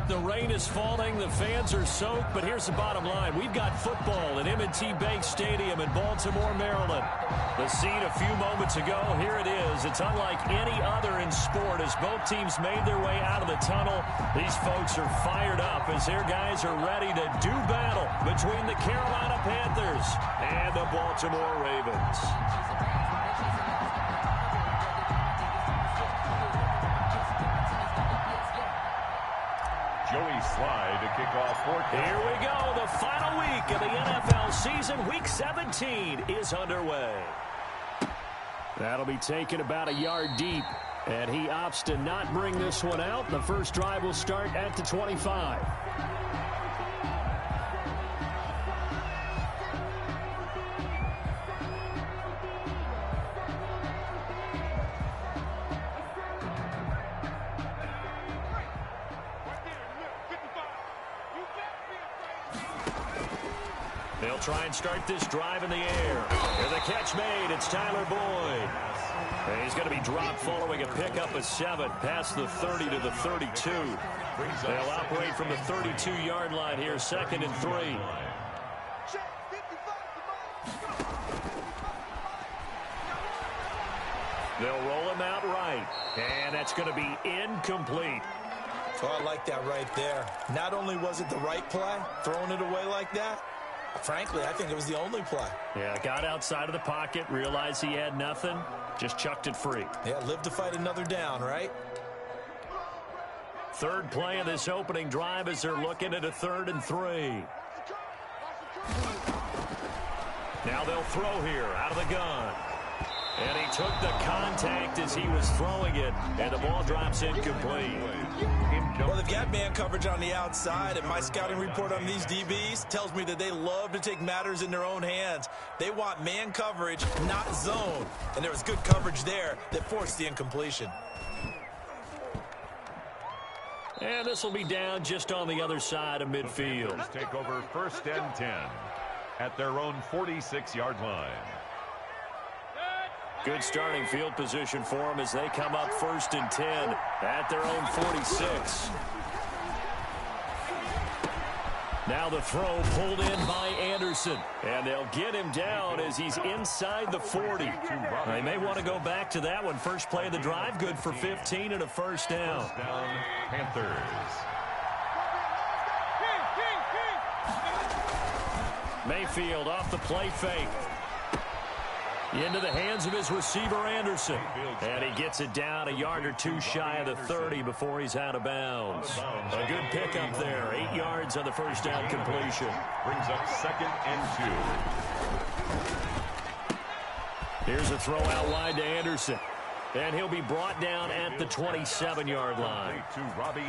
The rain is falling. The fans are soaked. But here's the bottom line. We've got football at M&T Bank Stadium in Baltimore, Maryland. The scene a few moments ago, here it is. It's unlike any other in sport as both teams made their way out of the tunnel. These folks are fired up as their guys are ready to do battle between the Carolina Panthers and the Baltimore Ravens. Joey Slye to kick off for Here we go. The final week of the NFL season. Week 17 is underway. That'll be taken about a yard deep. And he opts to not bring this one out. The first drive will start at the 25. They'll try and start this drive in the air. With a catch made, it's Tyler Boyd. And he's going to be dropped following a pickup of 7 past the 30 to the 32. They'll operate from the 32-yard line here, 2nd and 3. They'll roll him out right, and that's going to be incomplete. Oh, I like that right there. Not only was it the right play, throwing it away like that, frankly, I think it was the only play. Yeah, got outside of the pocket, realized he had nothing, just chucked it free. Yeah, live to fight another down, right? Third play of this opening drive as they're looking at a 3rd and 3. Now they'll throw here out of the gun. And he took the contact as he was throwing it, and the ball drops incomplete. Well, they've got man coverage on the outside, and my scouting report on these DBs tells me that they love to take matters in their own hands. They want man coverage, not zone. And there was good coverage there that forced the incompletion. And this will be down just on the other side of midfield. Take over 1st and 10 at their own 46-yard line. Good starting field position for them as they come up 1st and 10 at their own 46. Now the throw pulled in by Anderson. And they'll get him down as he's inside the 40. They may want to go back to that one. First play of the drive, good for 15 and a first down. First down, Panthers. Mayfield off the play fake. Into the hands of his receiver, Anderson. And he gets it down a yard or 2 shy of the 30 before he's out of bounds. A good pickup there. 8 yards on the first down completion. Brings up 2nd and 2. Here's a throw out wide to Anderson. And he'll be brought down at the 27-yard line.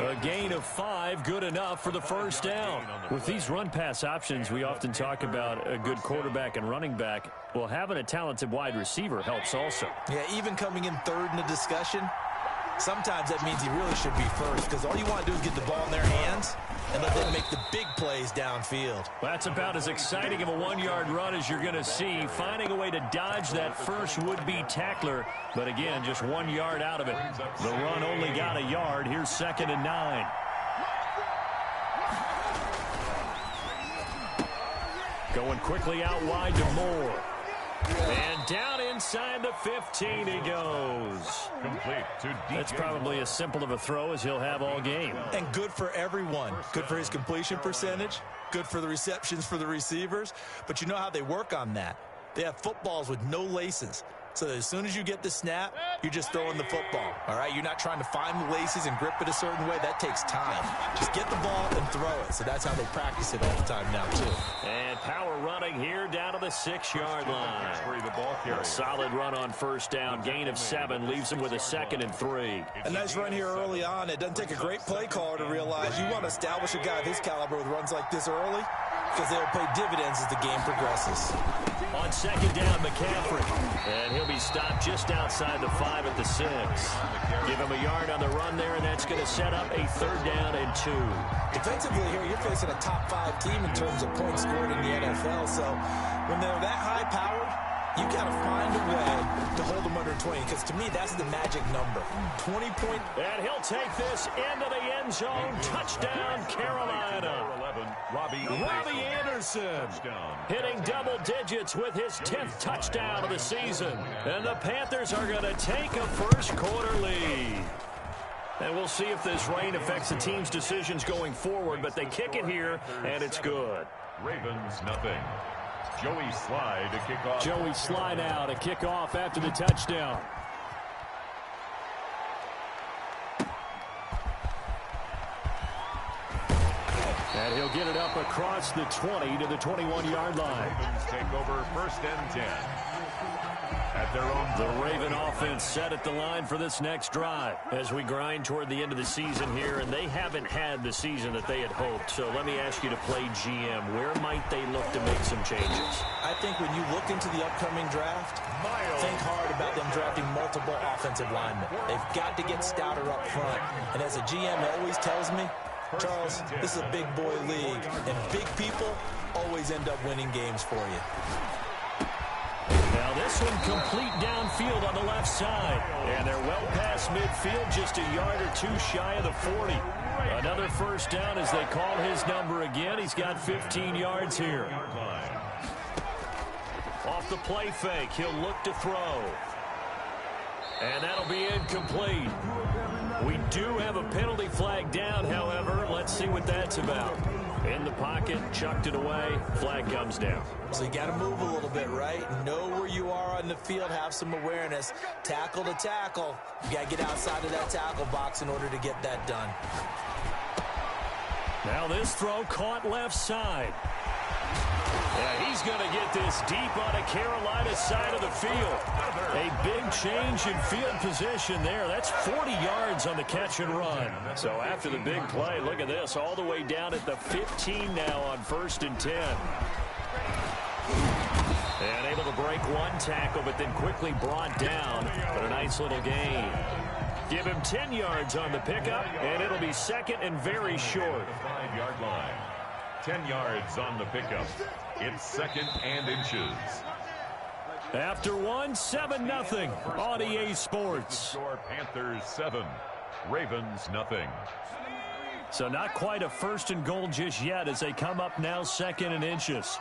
A gain of 5, good enough for the first down. With these run-pass options, we often talk about a good quarterback and running back. Well, having a talented wide receiver helps also. Yeah, even coming in 3rd in the discussion, sometimes that means he really should be first because all you want to do is get the ball in their hands and let them make the big plays downfield. Well, that's about as exciting of a 1-yard run as you're going to see, finding a way to dodge that first would-be tackler. But again, just 1 yard out of it. The run only got a yard. Here's 2nd and 9. Going quickly out wide to Moore. And down inside the 15 he goes. Complete to DJ. That's probably as simple of a throw as he'll have all game. And good for everyone. Good for his completion percentage. Good for the receptions for the receivers. But you know how they work on that. They have footballs with no laces. So that as soon as you get the snap, you're just throwing the football. All right? You're not trying to find the laces and grip it a certain way. That takes time. Just get the ball and throw it. So that's how they practice it all the time now, too. And power running here down to the 6-yard line. A solid run on first down. Gain of 7 leaves him with a 2nd and 3. A nice run here early on. It doesn't take a great play caller to realize you want to establish a guy of his caliber with runs like this early because they'll pay dividends as the game progresses. On 2nd down, McCaffrey. And he'll be stopped just outside the 5 at the 6. Give him a yard on the run there, and that's going to set up a 3rd down and 2. Defensively here, you're facing a top 5 team in terms of points scored in the NFL. So when they're that high-powered, You got to find a way to hold them under 20, because to me, that's the magic number. 20 point. And he'll take this into the end zone. Touchdown, Carolina. 11, Robbie Anderson hitting double digits with his 10th touchdown of the season. And the Panthers are going to take a first quarter lead. And we'll see if this rain affects the team's decisions going forward, but they kick it here, and it's good. Ravens, nothing. Joey Sly to kick off. Joey Sly now to kick off after the touchdown. And he'll get it up across the 20 to the 21-yard line. Ravens take over first and 10. At their own. The Raven offense set at the line for this next drive as we grind toward the end of the season here, and they haven't had the season that they had hoped. So let me ask you to play GM. Where might they look to make some changes? I think when you look into the upcoming draft, think hard about them drafting multiple offensive linemen. They've got to get stouter up front. And as a GM always tells me, Charles, this is a big boy league, and big people always end up winning games for you. Now this one complete downfield on the left side. And they're well past midfield, just a yard or two shy of the 40. Another first down as they call his number again. He's got 15 yards here. Off the play fake, he'll look to throw. And that'll be incomplete. We do have a penalty flag down, however. Let's see what that's about. In the pocket, chucked it away, flag comes down. So you got to move a little bit, right? Know where you are on the field, have some awareness. Tackle to tackle. You got to get outside of that tackle box in order to get that done. Now this throw caught left side. Yeah, he's going to get this deep on a Carolina side of the field. A big change in field position there. That's 40 yards on the catch and run. So after the big play, look at this, all the way down at the 15 now on 1st and 10. And able to break one tackle, but then quickly brought down. But a nice little gain. Give him 10 yards on the pickup, and it'll be second and very short. 5-yard line. 10 yards on the pickup. It's second and inches. After one, 7-0 on EA Sports. Panthers 7, Ravens nothing. So not quite a first and goal just yet as they come up now second and inches.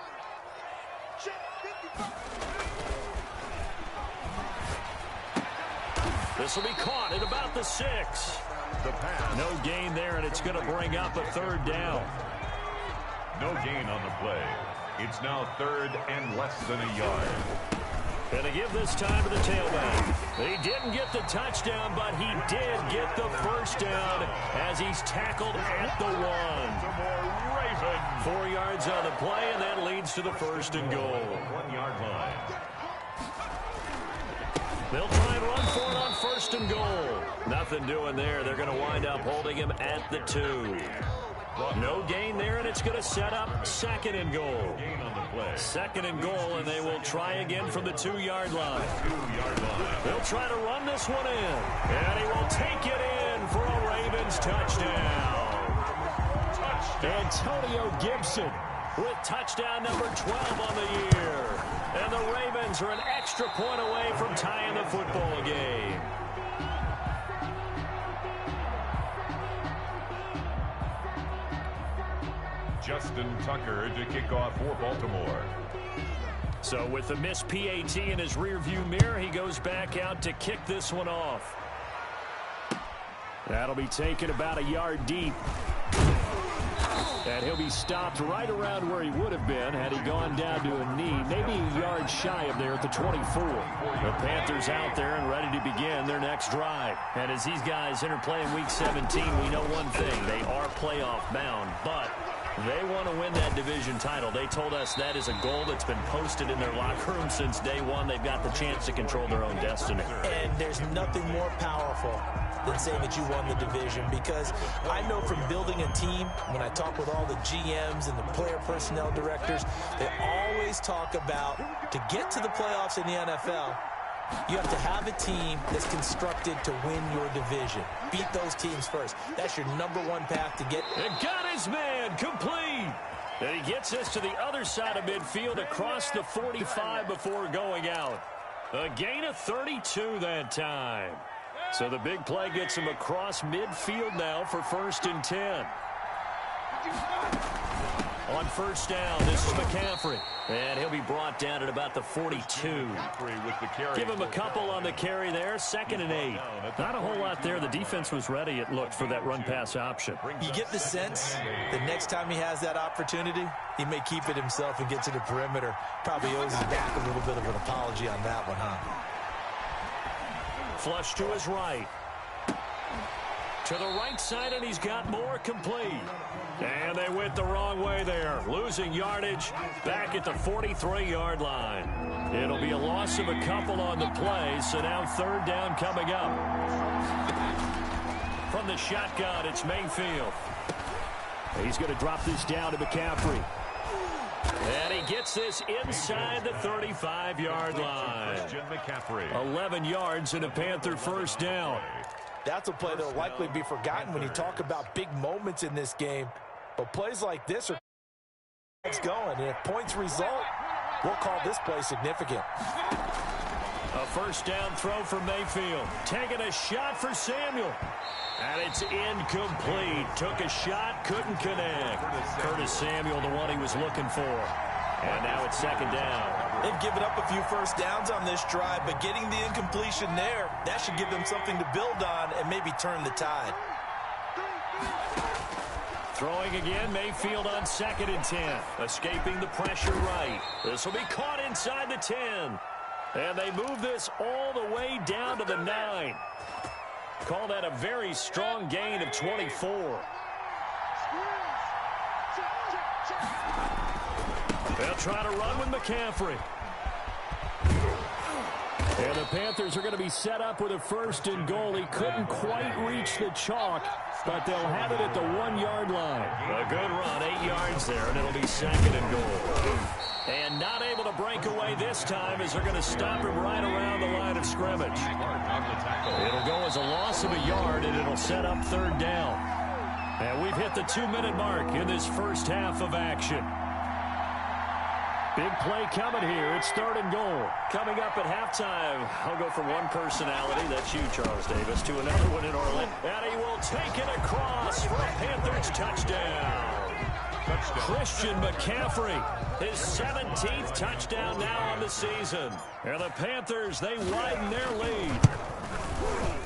This will be caught at about the 6. The pass. No gain there, and it's going to bring up a third down. No gain on the play. It's now third and less than a yard. And to give this time to the tailback. He didn't get the touchdown, but he did get the first down as he's tackled at the 1. 4 yards on the play, and that leads to the first and goal. 1-yard line. They'll try and run for it on 1st and goal. Nothing doing there. They're going to wind up holding him at the 2. No gain there, and it's going to set up 2nd and goal. 2nd and goal, and they will try again from the 2-yard line. They'll try to run this one in, and he will take it in for a Ravens touchdown. Antonio Gibson with touchdown number 12 on the year. And the Ravens are an extra point away from tying the football game. Justin Tucker to kick off for Baltimore. So with the missed PAT in his rearview mirror, he goes back out to kick this one off. That'll be taken about a yard deep. And he'll be stopped right around where he would have been had he gone down to a knee, maybe a yard shy of there at the 24. The Panthers out there and ready to begin their next drive. And as these guys enter play in Week 17, we know one thing. They are playoff bound, but they want to win that division title. They told us that is a goal that's been posted in their locker room since day one. They've got the chance to control their own destiny. And there's nothing more powerful than saying that you won the division, because I know from building a team, when I talk with all the GMs and the player personnel directors, they always talk about, to get to the playoffs in the NFL, you have to have a team that's constructed to win your division. Beat those teams first. That's your #1 path to get. And got his man complete. And he gets this to the other side of midfield across the 45 before going out. A gain of 32 that time. So the big play gets him across midfield now for 1st and 10. On first down, this is McCaffrey. And he'll be brought down at about the 42. Give him a couple on the carry there. 2nd and 8. Not a whole lot there. The defense was ready, it looked, for that run-pass option. You get the sense the next time he has that opportunity, he may keep it himself and get to the perimeter. Probably owes his back a little bit of an apology on that one, huh? Flush to his right. To the right side, and he's got more, complete. And they went the wrong way there. Losing yardage back at the 43-yard line. It'll be a loss of a couple on the play, so now 3rd down coming up. From the shotgun, it's Mayfield. He's going to drop this down to McCaffrey. And he gets this inside the 35-yard line. 11 yards and a Panther 1st down. That's a play that will likely be forgotten when you talk about big moments in this game. But plays like this are going. And if points result, we'll call this play significant. A 1st down throw for Mayfield. Taking a shot for Samuel. And it's incomplete. Took a shot, couldn't connect. Curtis Samuel, the one he was looking for. And now it's 2nd down. They've given up a few 1st downs on this drive, but getting the incompletion there, that should give them something to build on and maybe turn the tide. Throwing again, Mayfield on 2nd and 10. Escaping the pressure right. This will be caught inside the 10. And they move this all the way down to the 9. Call that a very strong gain of 24. They'll try to run with McCaffrey. And the Panthers are going to be set up with a 1st and goal. He couldn't quite reach the chalk, but they'll have it at the 1-yard line. A good run, 8 yards there, and it'll be 2nd and goal. And not able to break away this time as they're going to stop him right around the line of scrimmage. It'll go as a loss of a yard, and it'll set up 3rd down. And we've hit the 2-minute mark in this first half of action. Big play coming here. It's 3rd and goal. Coming up at halftime, I'll go from one personality, that's you, Charles Davis, to another one in Orlando. And he will take it across for a Panthers touchdown. Christian McCaffrey, his 17th touchdown now on the season. And the Panthers, they widen their lead.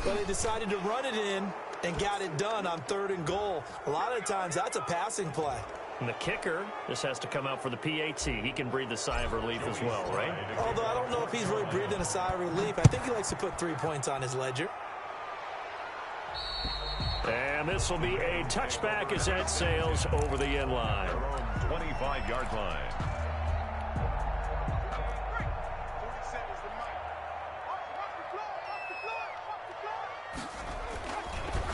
But they decided to run it in and got it done on 3rd and goal. A lot of times, that's a passing play. And the kicker just has to come out for the PAT. He can breathe a sigh of relief as well, right? Although I don't know if he's really breathing a sigh of relief. I think he likes to put 3 points on his ledger. And this will be a touchback as that sails over the end line. 25-yard line.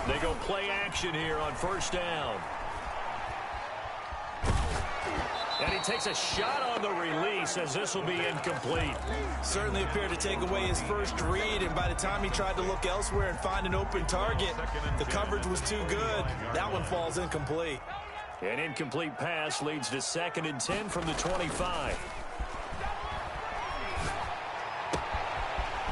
They go play action here on 1st down. And he takes a shot on the release as this will be incomplete. Certainly appeared to take away his first read, and by the time he tried to look elsewhere and find an open target, the coverage was too good. That one falls incomplete. An incomplete pass leads to 2nd and 10 from the 25.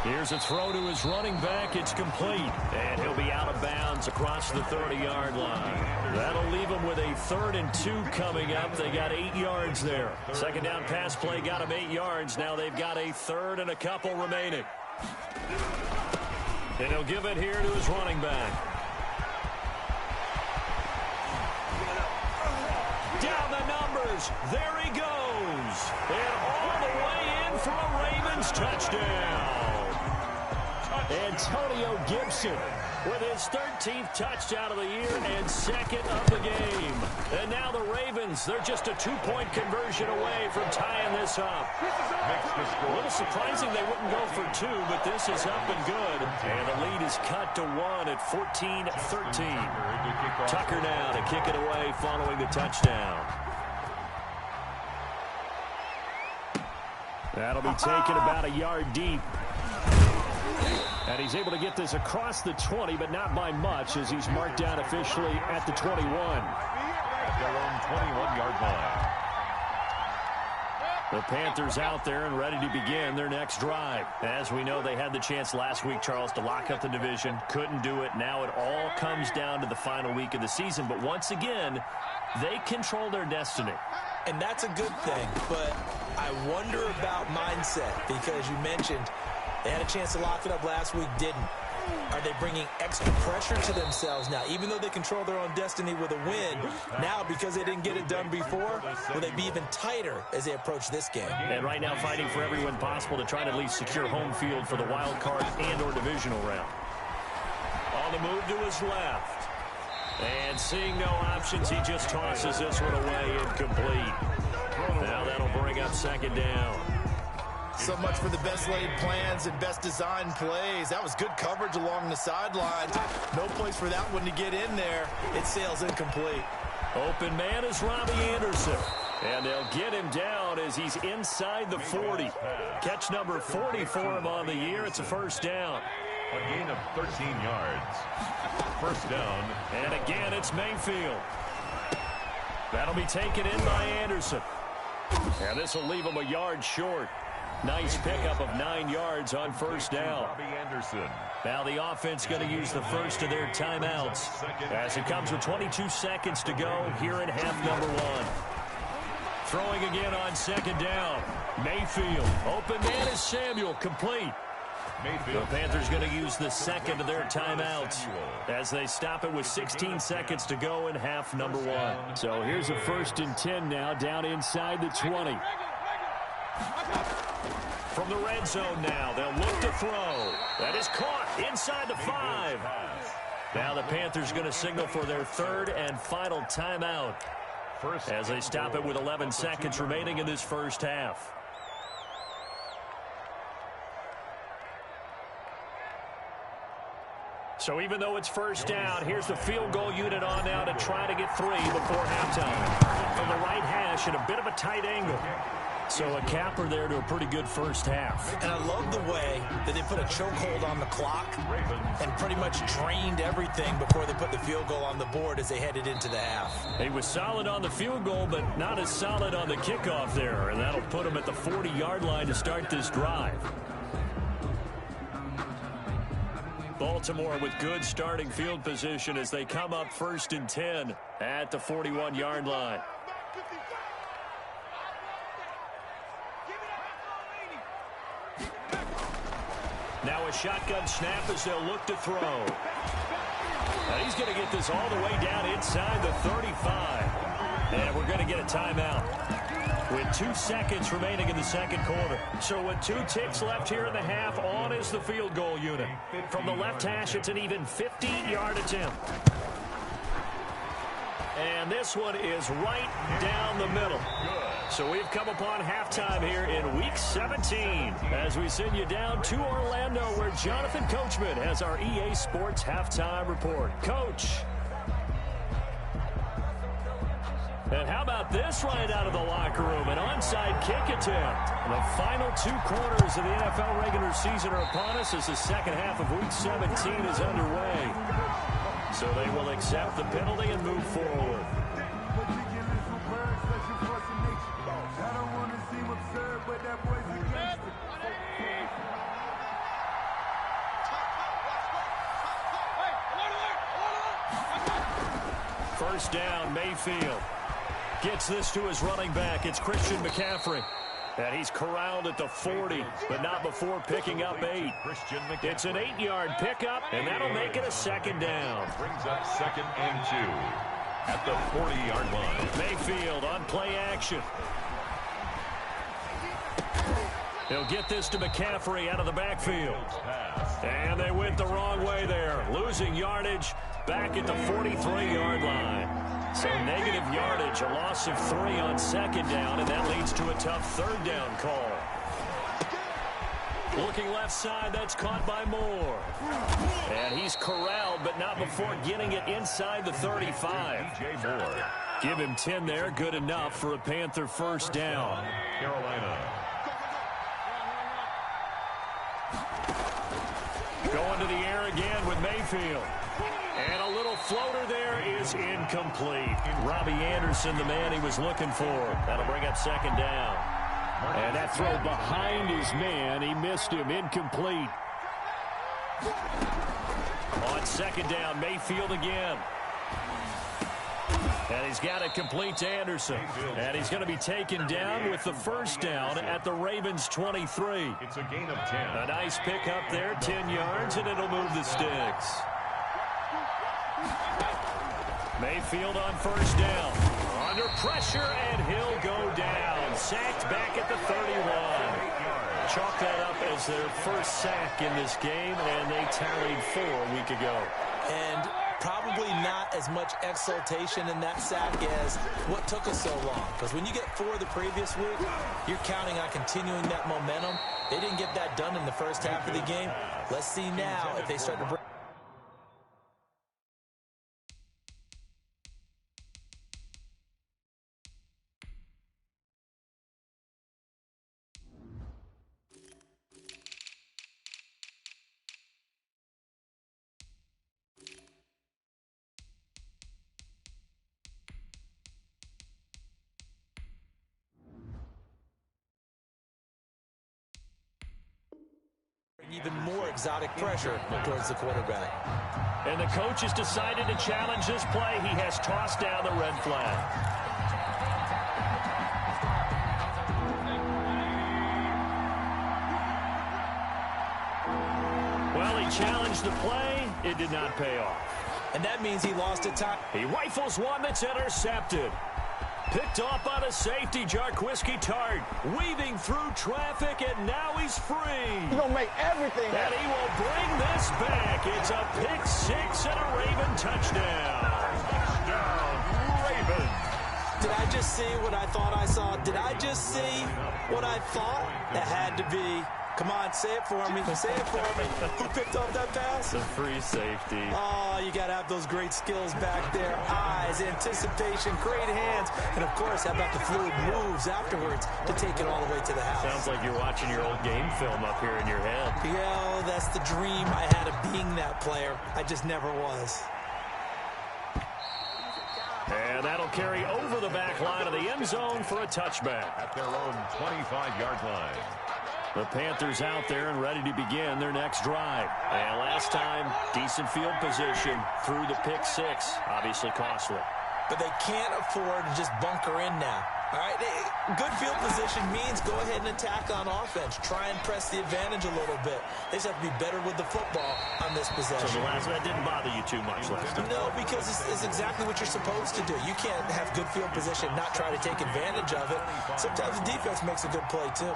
Here's a throw to his running back. It's complete. And he'll be out of bounds across the 30-yard line. That'll leave them with a 3rd and 2 coming up. They got 8 yards there. 2nd down pass play got them 8 yards. Now they've got a 3rd and a couple remaining. And he'll give it here to his running back. Down the numbers. There he goes. And all the way in for a Ravens touchdown. Antonio Gibson with his 13th touchdown of the year and 2nd of the game. And now the Ravens, they're just a 2-point conversion away from tying this up. A little surprising they wouldn't go for 2, but this is up and good. And the lead is cut to 1 at 14-13. Tucker now to kick it away following the touchdown. That'll be taken about a yard deep. And he's able to get this across the 20, but not by much, as he's marked down officially at the 21. At their own 21-yard line. The Panthers out there and ready to begin their next drive. As we know, they had the chance last week, Charles, to lock up the division. Couldn't do it. Now it all comes down to the final week of the season. But once again, they control their destiny. And that's a good thing. But I wonder about mindset, because you mentioned they had a chance to lock it up last week, didn't. Are they bringing extra pressure to themselves now? Even though they control their own destiny with a win, now because they didn't get it done before, will they be even tighter as they approach this game? And right now fighting for every win possible to try to at least secure home field for the wild card and or divisional round. On the move to his left. And seeing no options, he just tosses this one away incomplete. Now that'll bring up second down. So much for the best laid plans and best designed plays. That was good coverage along the sidelines. No place for that one to get in there. It sails incomplete. Open man is Robbie Anderson. And they'll get him down as he's inside the 40. Catch number 40 for him on the year. It's a first down. A gain of 13 yards. First down. And again, it's Mayfield. That'll be taken in by Anderson. And this will leave him a yard short. Nice pickup of 9 yards on first down. Robbie Anderson. Now the offense going to use the first of their timeouts as it comes with 22 seconds to go here in half number 1. Throwing again on second down. Mayfield. Open man is Samuel. Complete. Mayfield. The Panthers going to use the second of their timeouts as they stop it with 16 seconds to go in half number 1. So here's a 1st and 10 now down inside the 20. From the red zone now, they'll look to throw. That is caught inside the 5. Now the Panthers going to signal for their 3rd and final timeout as they stop it with 11 seconds remaining in this first half. So even though it's first down, here's the field goal unit on now to try to get 3 before halftime. From the right hash at a bit of a tight angle. So a capper there to a pretty good first half. And I love the way that they put a chokehold on the clock and pretty much drained everything before they put the field goal on the board as they headed into the half. He was solid on the field goal, but not as solid on the kickoff there. And that'll put him at the 40-yard line to start this drive. Baltimore with good starting field position as they come up 1st and 10 at the 41-yard line. Now a shotgun snap as they'll look to throw. And he's going to get this all the way down inside the 35. And we're going to get a timeout with 2 seconds remaining in the second quarter. So with 2 ticks left here in the half, on is the field goal unit. From the left hash, it's an even 50-yard attempt. And this one is right down the middle. So we've come upon halftime here in Week 17 as we send you down to Orlando where Jonathan Coachman has our EA Sports Halftime Report. Coach. And how about this right out of the locker room? An onside kick attempt. The final 2 quarters of the NFL regular season are upon us as the second half of Week 17 is underway. So they will accept the penalty and move forward. First down, Mayfield. Gets this to his running back. It's Christian McCaffrey. And he's corralled at the 40, but not before picking up 8. It's an 8-yard pickup, and that'll make it a second down. Brings up 2nd and 2 at the 40-yard line. Mayfield on play action. He'll get this to McCaffrey out of the backfield. And they went the wrong way there. Losing yardage back at the 43-yard line. So negative yardage, a loss of 3 on second down, and that leads to a tough 3rd down call. Looking left side, that's caught by Moore. And he's corralled, but not before getting it inside the 35. DJ Moore. Give him 10 there, good enough for a Panther first down. Carolina. Going to the air again with Mayfield. And a little floater there is incomplete. Robbie Anderson, the man he was looking for. That'll bring up second down. And that throw behind his man, he missed him, incomplete. On second down, Mayfield again. And he's got it complete to Anderson. And he's going to be taken down with the first down at the Ravens' 23. It's a gain of 10. A nice pick up there, 10 yards, and it'll move the sticks. Mayfield on first down. Under pressure, and he'll go down. Sacked back at the 31. Chalk that up as their first sack in this game, and they tallied 4 a week ago. And probably not as much exultation in that sack as what took us so long. Because when you get 4 the previous week, you're counting on continuing that momentum. They didn't get that done in the first half of the game. Let's see now if they start to bring... even more exotic pressure towards the quarterback. And the coach has decided to challenge this play. He has tossed down the red flag. Well, he challenged the play. It did not pay off. And that means he lost a time. He rifles one that's intercepted. Picked off by the safety, Jarquiski Tart, weaving through traffic, and now he's free. He's going to make everything happen. And he will bring this back. It's a pick 6 and a Raven touchdown. Touchdown, Ravens. Did I just see what I thought I saw? Did I just see what I thought? That had to be. Come on, say it for me. Say it for me. Who picked up that pass? The free safety. Oh, you got to have those great skills back there. Eyes, anticipation, great hands. And, of course, how about the fluid moves afterwards to take it all the way to the house? Sounds like you're watching your old game film up here in your head. Yeah, that's the dream I had of being that player. I just never was. And that'll carry over the back line of the end zone for a touchback. At their own 25-yard line. The Panthers out there and ready to begin their next drive. And last time, decent field position through the pick 6. Obviously costly. But they can't afford to just bunker in now. All right, good field position means go ahead and attack on offense. Try and press the advantage a little bit. They just have to be better with the football on this possession. So that didn't bother you too much last time? No, because it's exactly what you're supposed to do. You can't have good field position, not try to take advantage of it. Sometimes the defense makes a good play, too.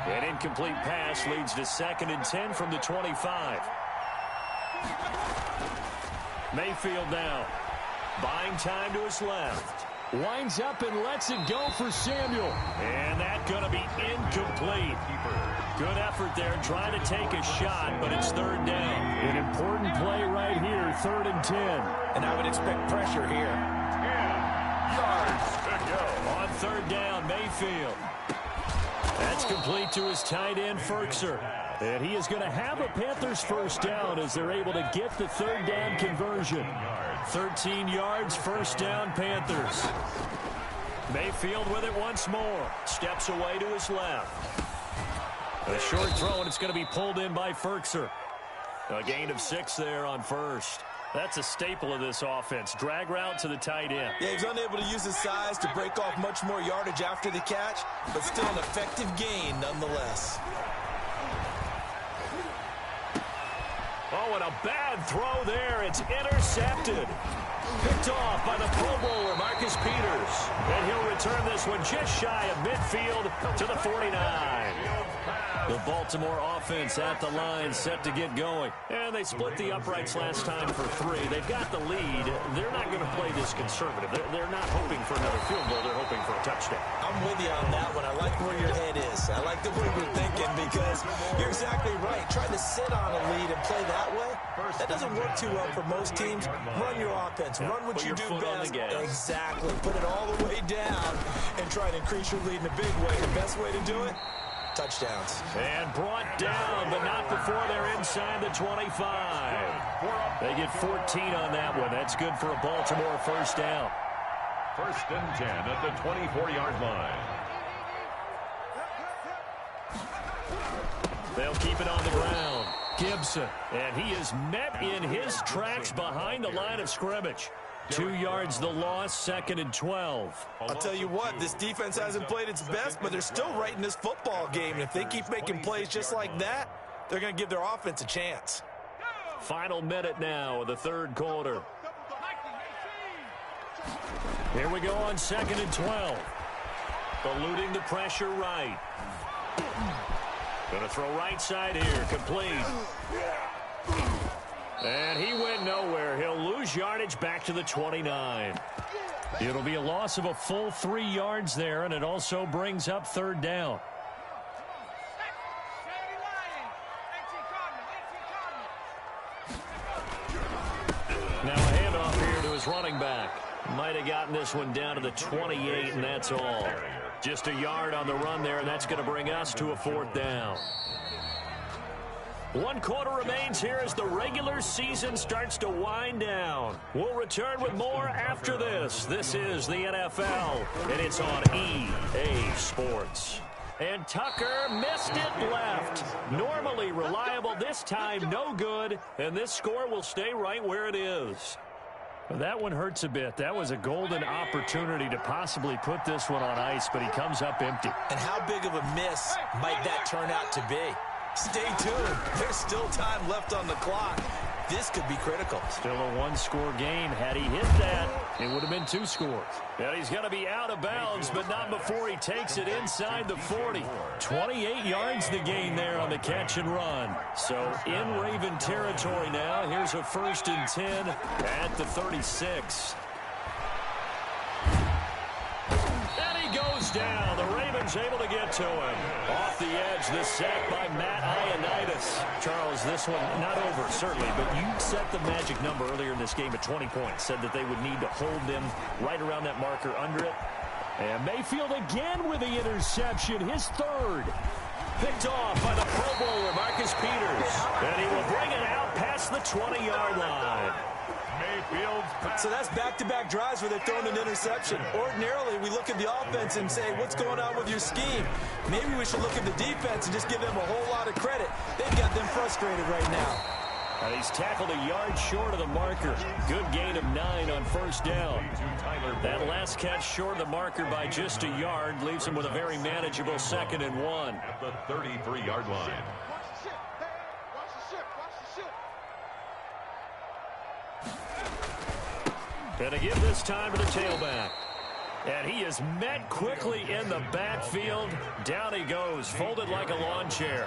An incomplete pass leads to 2nd and 10 from the 25. Mayfield now. Buying time to his left. Winds up and lets it go for Samuel. And that's going to be incomplete. Good effort there trying to take a shot, but it's 3rd down. An important play right here, 3rd and 10. And I would expect pressure here. 10 yards to go. On 3rd down, Mayfield. That's complete to his tight end, Ferkser. And he is going to have a Panthers first down as they're able to get the 3rd down conversion. 13 yards, first down, Panthers. Mayfield with it once more. Steps away to his left. A short throw, and it's going to be pulled in by Ferkser. A gain of 6 there on first. That's a staple of this offense. Drag route to the tight end. Yeah, he's unable to use his size to break off much more yardage after the catch, but still an effective gain nonetheless. Oh, and a bad throw there. It's intercepted. Picked off by the Pro Bowler, Marcus Peters. And he'll return this one just shy of midfield to the 49. The Baltimore offense at the line set to get going. And they split the uprights last time for 3. They've got the lead. They're not going to play this conservative. They're not hoping for another field goal. They're hoping for a touchdown. I'm with you on that one. I like where your head is. I like the way you're thinking because you're exactly right. Trying to sit on a lead and play that way, that doesn't work too well for most teams. Run your offense. Run what you do best. Exactly. Put it all the way down and try to increase your lead in a big way. The best way to do it? Touchdowns. And brought down, but not before they're inside the 25. They get 14 on that one. That's good for a Baltimore first down. 1st and 10 at the 24-yard line. They'll keep it on the ground. Gibson. And he is met in his tracks behind the line of scrimmage. 2 yards the loss, 2nd and 12. I'll tell you what, this defense hasn't played its best, but they're still right in this football game. And if they keep making plays just like that, they're going to give their offense a chance. Final minute now of the 3rd quarter. Here we go on 2nd and 12. Eluding the pressure right. Going to throw right side here, complete. And he went nowhere. He'll lose yardage back to the 29. It'll be a loss of a full 3 yards there, and it also brings up 3rd down. Now a handoff here to his running back. Might have gotten this one down to the 28, and that's all. Just a yard on the run there, and that's going to bring us to a 4th down. 1 quarter remains here as the regular season starts to wind down. We'll return with more after this. This is the NFL, and it's on EA Sports. And Tucker missed it left. Normally reliable, this time no good, and this score will stay right where it is. Well, that one hurts a bit. That was a golden opportunity to possibly put this one on ice, but he comes up empty. And how big of a miss might that turn out to be? Stay tuned. There's still time left on the clock. This could be critical. Still a 1-score game. Had he hit that, it would have been 2 scores. And he's going to be out of bounds, but not before he takes it inside the 40. 28 yards the gain there on the catch and run. So in Raven territory now. Here's a 1st and 10 at the 36. And he goes down. The Ravens able to get to him. Off the edge, the sack by Matt Ioannidis. Charles, this one not over, certainly, but you set the magic number earlier in this game at 20 points. Said that they would need to hold them right around that marker under it. And Mayfield again with the interception, his 3rd. Picked off by the Pro Bowler, Marcus Peters. And he will bring it out past the 20-yard line. So that's back-to-back drives where they're throwing an interception. Ordinarily, we look at the offense and say, what's going on with your scheme? Maybe we should look at the defense and just give them a whole lot of credit. They've got them frustrated right now. And he's tackled a yard short of the marker. Good gain of 9 on 1st down. That last catch short of the marker by just a yard leaves him with a very manageable 2nd and 1. At the 33-yard line. And to give this time to the tailback. And he is met quickly in the backfield. Down he goes, folded like a lawn chair.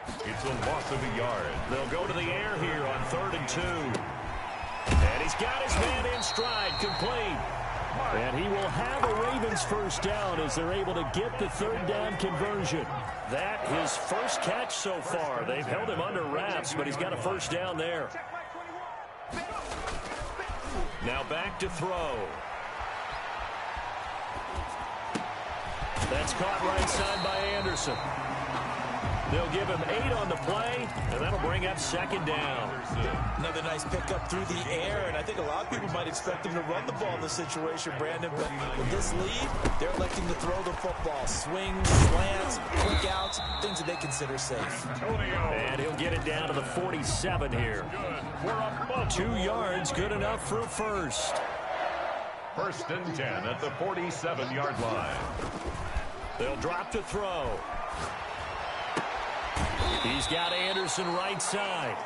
It's a loss of a yard. They'll go to the air here on 3rd and 2. And he's got his man in stride, complete. And he will have a Ravens 1st down as they're able to get the 3rd down conversion. That his 1st catch so far. They've held him under wraps, but he's got a 1st down there. Now back to throw. That's caught right side by Anderson. They'll give him 8 on the play, and that'll bring up 2nd down. Another nice pickup through the air, and I think a lot of people might expect him to run the ball in this situation, Brandon, but with this lead, they're electing to throw the football. Swings, slants, quick outs, things that they consider safe. And he'll get it down to the 47 here. 2 yards, good enough for a 1st. 1st and 10 at the 47-yard line. They'll drop to throw. He's got Anderson right side.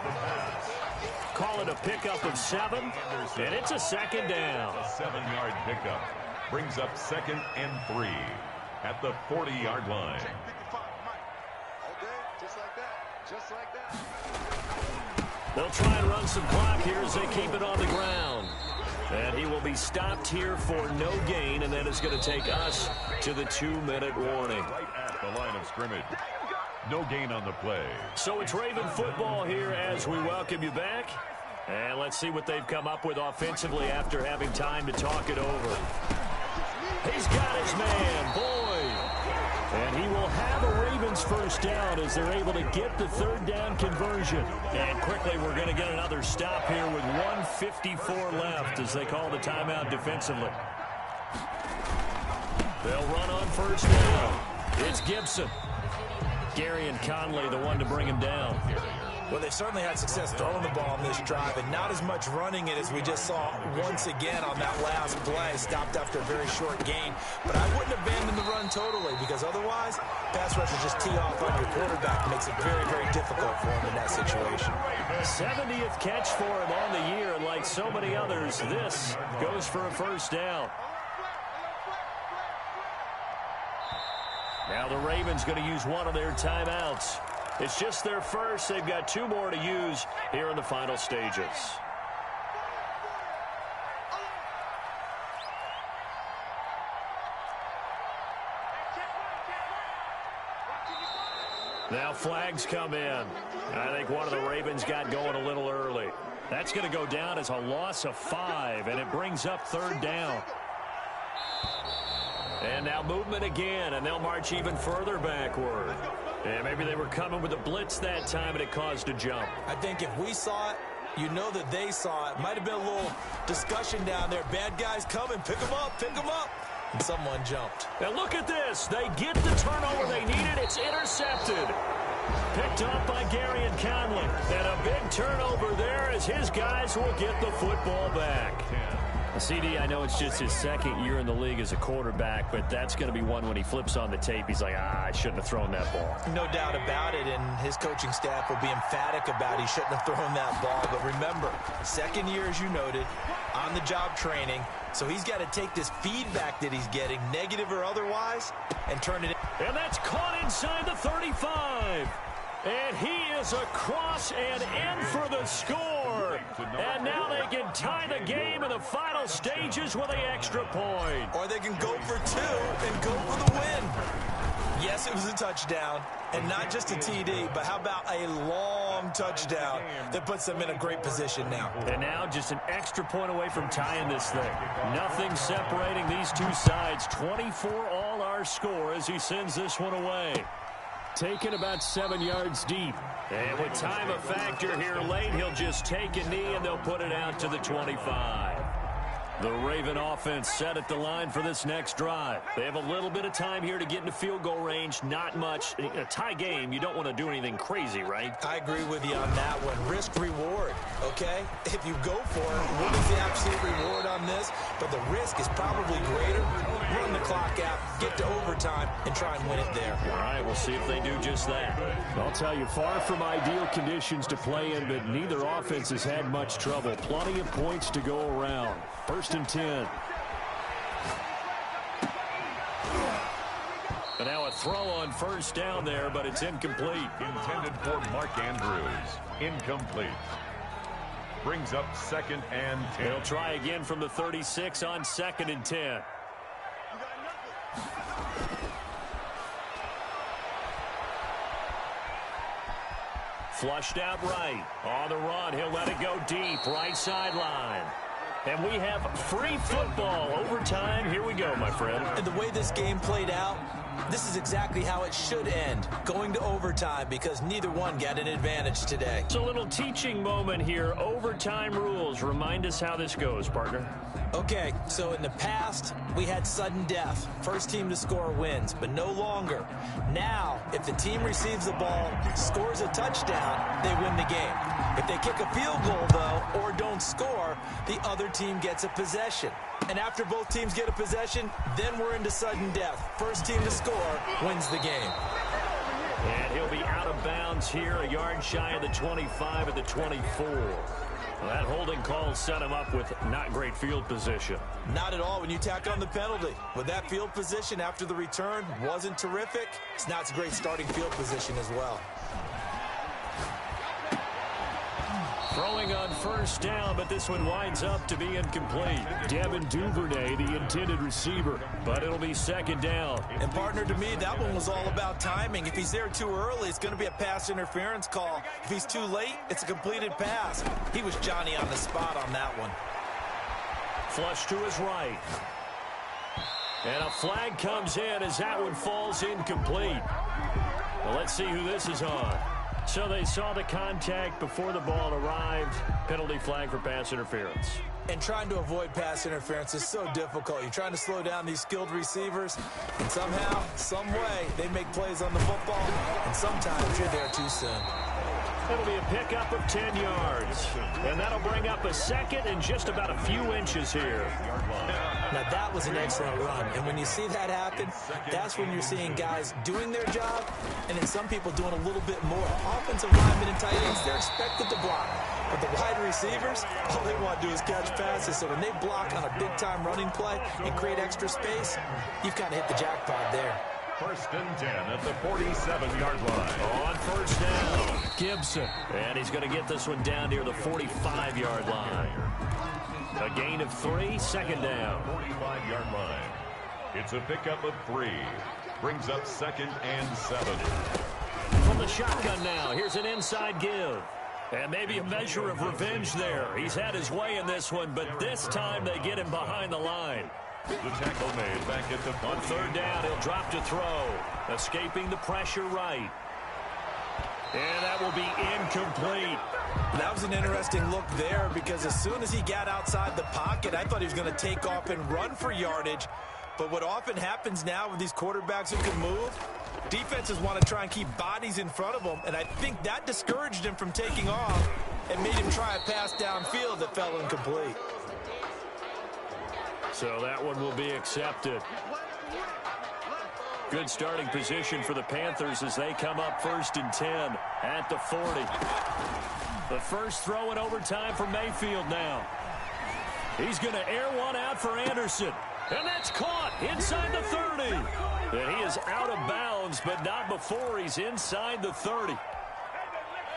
Call it a pickup of 7, and it's a 2nd down. A 7-yard pickup brings up 2nd and 3 at the 40-yard line. They'll try and run some clock here as they keep it on the ground. And he will be stopped here for no gain, and that is going to take us to the 2-minute warning. Right at the line of scrimmage. No gain on the play. So it's Raven football here as we welcome you back. And let's see what they've come up with offensively after having time to talk it over. He's got his man, Boyd. And he will have a Ravens 1st down as they're able to get the 3rd down conversion. And quickly we're going to get another stop here with 1:54 left as they call the timeout defensively. They'll run on 1st down. It's Gibson. Gary and Conley, the one to bring him down. Well, they certainly had success throwing the ball on this drive, and not as much running it as we just saw once again on that last play. Stopped after a very short gain. But I wouldn't abandon the run totally, because otherwise, pass rushers just tee off on your quarterback. It makes it very, very difficult for him in that situation. 70th catch for him on the year, and like so many others, this goes for a first down. Now the Ravens going to use one of their timeouts. It's just their first. They've got 2 more to use here in the final stages. Now flags come in. I think one of the Ravens got going a little early. That's going to go down as a loss of 5, and it brings up 3rd down. And now movement again, and they'll march even further backward. And maybe they were coming with a blitz that time, and it caused a jump. I think if we saw it, you know that they saw it. Might have been a little discussion down there. Bad guys coming. Pick them up. Pick them up. And someone jumped. Now look at this. They get the turnover they needed. It's intercepted. Picked up by Gary and Conley. And a big turnover there as his guys will get the football back. CD, I know it's just his 2nd year in the league as a quarterback, but that's going to be one when he flips on the tape. He's like, I shouldn't have thrown that ball. No doubt about it, and his coaching staff will be emphatic about he shouldn't have thrown that ball. But remember, 2nd year, as you noted, on-the-job training, so he's got to take this feedback that he's getting, negative or otherwise, and turn it in. And that's caught inside the 35. And he is across and in for the score. And now they can tie the game in the final stages with the extra point. Or they can go for 2 and go for the win. Yes, it was a touchdown, and not just a TD, but how about a long touchdown that puts them in a great position now. And now just an extra point away from tying this thing. Nothing separating these two sides. 24 all our score as he sends this one away. Taken about 7 yards deep. And with time a factor here late, he'll just take a knee and they'll put it out to the 25. The Raven offense set at the line for this next drive. They have a little bit of time here to get into field goal range. Not much. In a tie game, you don't want to do anything crazy, right? I agree with you on that one. Risk reward, okay? If you go for it, what is the absolute reward on this? But the risk is probably greater. Run the clock out, get to overtime, and try and win it there. All right, we'll see if they do just that. I'll tell you, far from ideal conditions to play in, but neither offense has had much trouble. Plenty of points to go around. 1st and 10. And now a throw on 1st down there, but it's incomplete. Intended for Mark Andrews. Incomplete. Brings up 2nd and 10. They'll try again from the 36 on 2nd and 10. Flushed out right. On the run, he'll let it go deep. Right sideline. And we have free football. Overtime. Here we go, my friend. And the way this game played out, this is exactly how it should end. Going to overtime because neither one got an advantage today. It's a little teaching moment here. Overtime rules. Remind us how this goes, partner. Okay, so in the past, we had sudden death. First team to score wins, but no longer. Now, if the team receives the ball, scores a touchdown, they win the game. If they kick a field goal, though, or don't score, the other team gets a possession. And after both teams get a possession, then we're into sudden death. First team to score wins the game. And he'll be out of bounds here, a yard shy of the 25 at the 24. Well, that holding call set him up with not great field position. Not at all when you tack on the penalty. With that field position after the return wasn't terrific, it's not a great starting field position as well. Throwing on 1st down, but this one winds up to be incomplete. Devin Duvernay, the intended receiver, but it'll be 2nd down. And partner, to me, that one was all about timing. If he's there too early, it's going to be a pass interference call. If he's too late, it's a completed pass. He was Johnny on the spot on that one. Flush to his right. And a flag comes in as that one falls incomplete. Well, let's see who this is on. So they saw the contact before the ball arrived. Penalty flag for pass interference. And trying to avoid pass interference is so difficult. You're trying to slow down these skilled receivers, and somehow, some way, they make plays on the football, and sometimes you're there too soon. It'll be a pickup of 10 yards. And that'll bring up a second and just about a few inches here. Now, that was an excellent run. And when you see that happen, that's when you're seeing guys doing their job and then some people doing a little bit more. Offensive linemen and tight ends, they're expected to block. But the wide receivers, all they want to do is catch passes. So when they block on a big-time running play and create extra space, you've kind of hit the jackpot there. 1st and 10 at the 47-yard line. On first down, Gibson. And he's going to get this one down near the 45-yard line. A gain of 3, second down. 45-yard line. It's a pickup of 3. Brings up 2nd and 7. From the shotgun now, here's an inside give. And maybe a measure of revenge there. He's had his way in this one, but this time they get him behind the line. The tackle made back at the on 3rd down, he'll drop to throw. Escaping the pressure right. And that will be incomplete. That was an interesting look there because as soon as he got outside the pocket, I thought he was going to take off and run for yardage. But what often happens now with these quarterbacks who can move, defenses want to try and keep bodies in front of them, and I think that discouraged him from taking off and made him try a pass downfield that fell incomplete. So that one will be accepted. Good starting position for the Panthers as they come up 1st and 10 at the 40. The first throw in overtime for Mayfield now. He's going to air one out for Anderson. And that's caught inside the 30. And he is out of bounds, but not before he's inside the 30.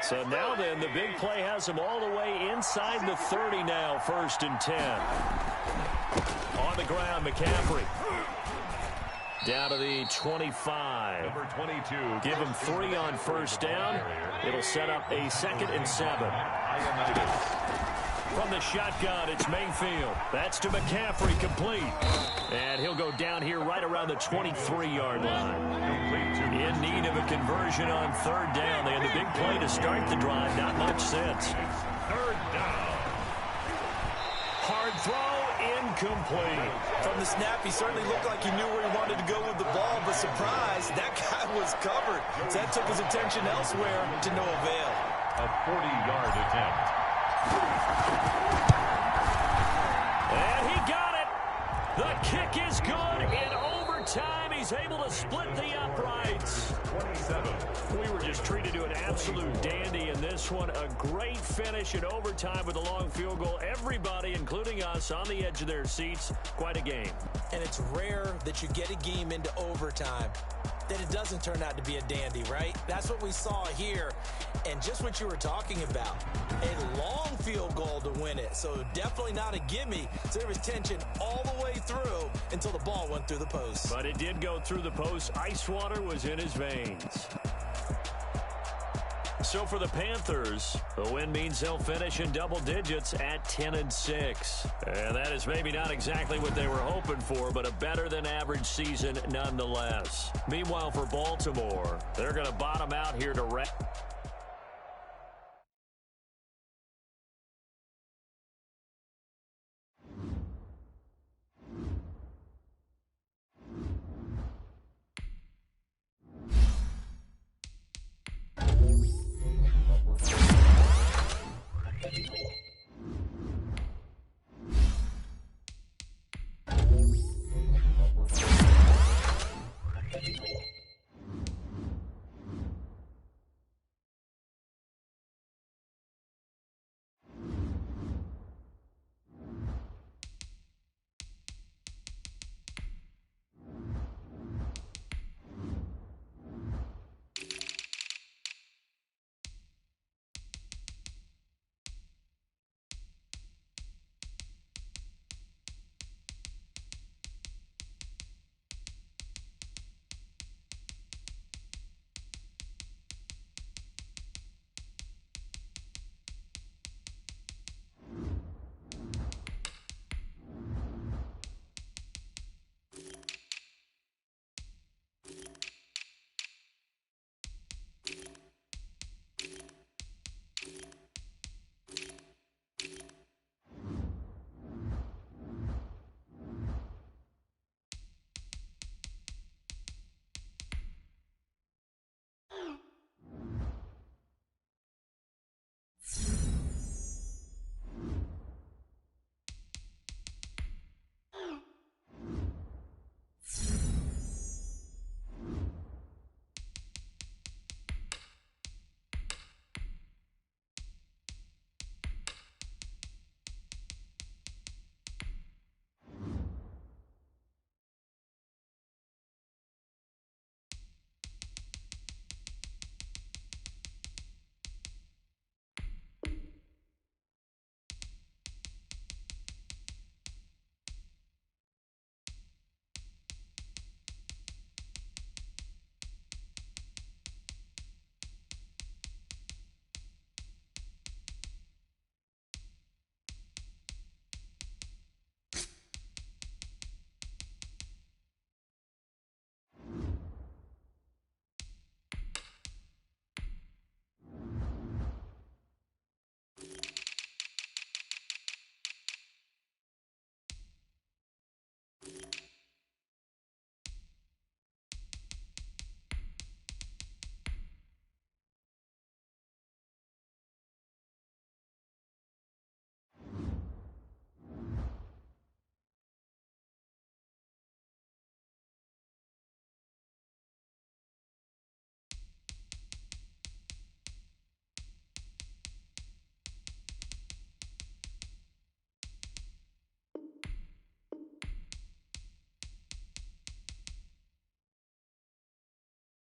So now then, the big play has him all the way inside the 30 now, 1st and 10. On the ground, McCaffrey. Down to the 25. Number 22. Give him 3 on first down. It'll set up a 2nd and 7. From the shotgun, it's Mayfield. That's to McCaffrey, complete. And he'll go down here right around the 23-yard line. In need of a conversion on 3rd down. They had the big play to start the drive. Not much sense. 3rd down. Hard throw, incomplete. From the snap, he certainly looked like he knew where he wanted to go with the ball, but surprise, that guy was covered. So that took his attention elsewhere to no avail. A 40-yard attempt. And he got it. The kick is good. In overtime, he's able to split the uprights. 27. We were just treated to an absolute dandy in this one. A great finish in overtime with a long field goal. Everybody, including us, on the edge of their seats. Quite a game. And it's rare that you get a game into overtime that it doesn't turn out to be a dandy, right? That's what we saw here. And just what you were talking about, a long field goal to win it. So definitely not a gimme. So there was tension all the way through until the ball went through the post. But it did go through the post. Ice water was in his veins. So for the Panthers, the win means they'll finish in double digits at 10-6. And that is maybe not exactly what they were hoping for, but a better than average season nonetheless. Meanwhile, for Baltimore, they're going to bottom out here to